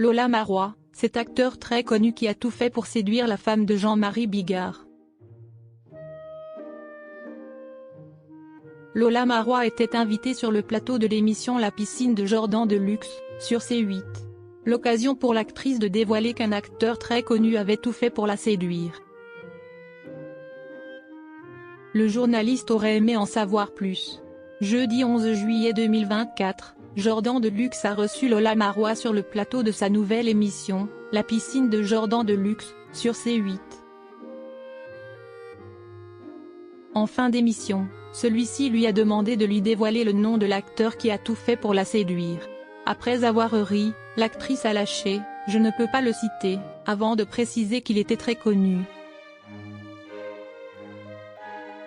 Lola Marois, cet acteur très connu qui a tout fait pour séduire la femme de Jean-Marie Bigard. Lola Marois était invitée sur le plateau de l'émission La piscine de Jordan Deluxe, sur C8. L'occasion pour l'actrice de dévoiler qu'un acteur très connu avait tout fait pour la séduire. Le journaliste aurait aimé en savoir plus. Jeudi 11 juillet 2024, Jordan Deluxe a reçu Lola Marois sur le plateau de sa nouvelle émission, La piscine de Jordan Deluxe, sur C8. En fin d'émission, celui-ci lui a demandé de lui dévoiler le nom de l'acteur qui a tout fait pour la séduire. Après avoir ri, l'actrice a lâché « Je ne peux pas le citer », avant de préciser qu'il était très connu.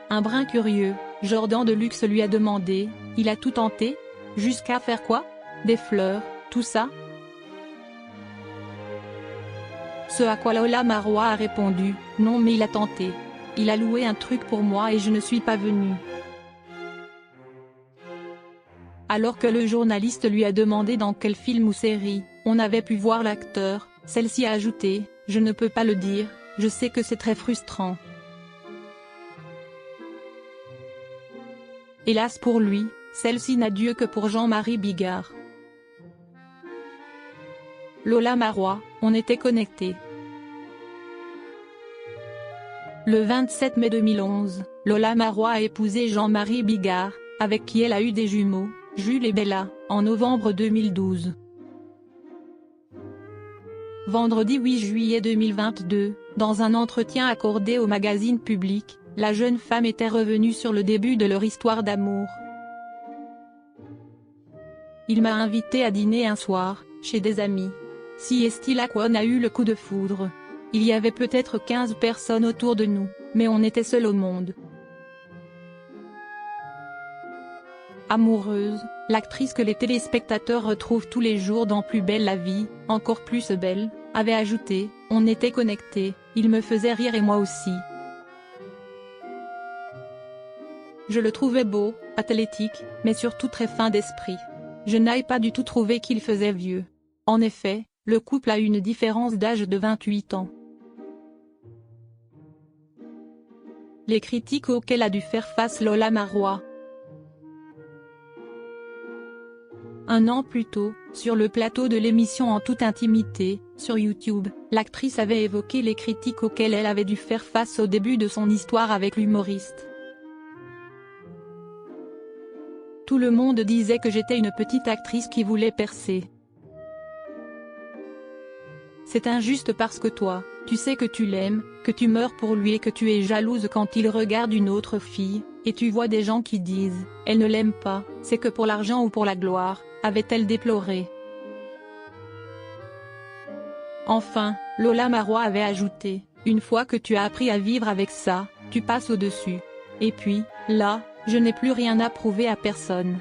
Un brin curieux, Jordan Deluxe lui a demandé « Il a tout tenté ? Jusqu'à faire quoi ? Des fleurs, tout ça ?» Ce à quoi Lola Marois a répondu « Non mais il a tenté. Il a loué un truc pour moi et je ne suis pas venue. » Alors que le journaliste lui a demandé dans quel film ou série on avait pu voir l'acteur, celle-ci a ajouté « Je ne peux pas le dire, je sais que c'est très frustrant. » Hélas pour lui, celle-ci n'a Dieu que pour Jean-Marie Bigard. Lola Marois, on était connectés. Le 27 mai 2011, Lola Marois a épousé Jean-Marie Bigard, avec qui elle a eu des jumeaux, Jules et Bella, en novembre 2012. Vendredi 8 juillet 2022, dans un entretien accordé au magazine Public, la jeune femme était revenue sur le début de leur histoire d'amour. Il m'a invité à dîner un soir, chez des amis. Si est-il qu'on a eu le coup de foudre. Il y avait peut-être 15 personnes autour de nous, mais on était seuls au monde. Amoureuse, l'actrice que les téléspectateurs retrouvent tous les jours dans Plus belle la vie, encore plus belle, avait ajouté « On était connectés, il me faisait rire et moi aussi. Je le trouvais beau, athlétique, mais surtout très fin d'esprit. Je n'ai pas du tout trouvé qu'il faisait vieux. » En effet, le couple a une différence d'âge de 28 ans. Les critiques auxquelles a dû faire face Lola Marois. Un an plus tôt, sur le plateau de l'émission En toute intimité, sur YouTube, l'actrice avait évoqué les critiques auxquelles elle avait dû faire face au début de son histoire avec l'humoriste. Tout le monde disait que j'étais une petite actrice qui voulait percer. C'est injuste parce que toi, tu sais que tu l'aimes, que tu meurs pour lui et que tu es jalouse quand il regarde une autre fille, et tu vois des gens qui disent « Elle ne l'aime pas, c'est que pour l'argent ou pour la gloire », avait-elle déploré. Enfin, Lola Marois avait ajouté « Une fois que tu as appris à vivre avec ça, tu passes au-dessus. Et puis, là, je n'ai plus rien à prouver à personne.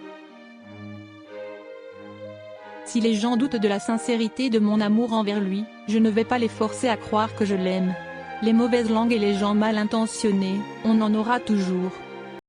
Si les gens doutent de la sincérité de mon amour envers lui, je ne vais pas les forcer à croire que je l'aime. Les mauvaises langues et les gens mal intentionnés, on en aura toujours. »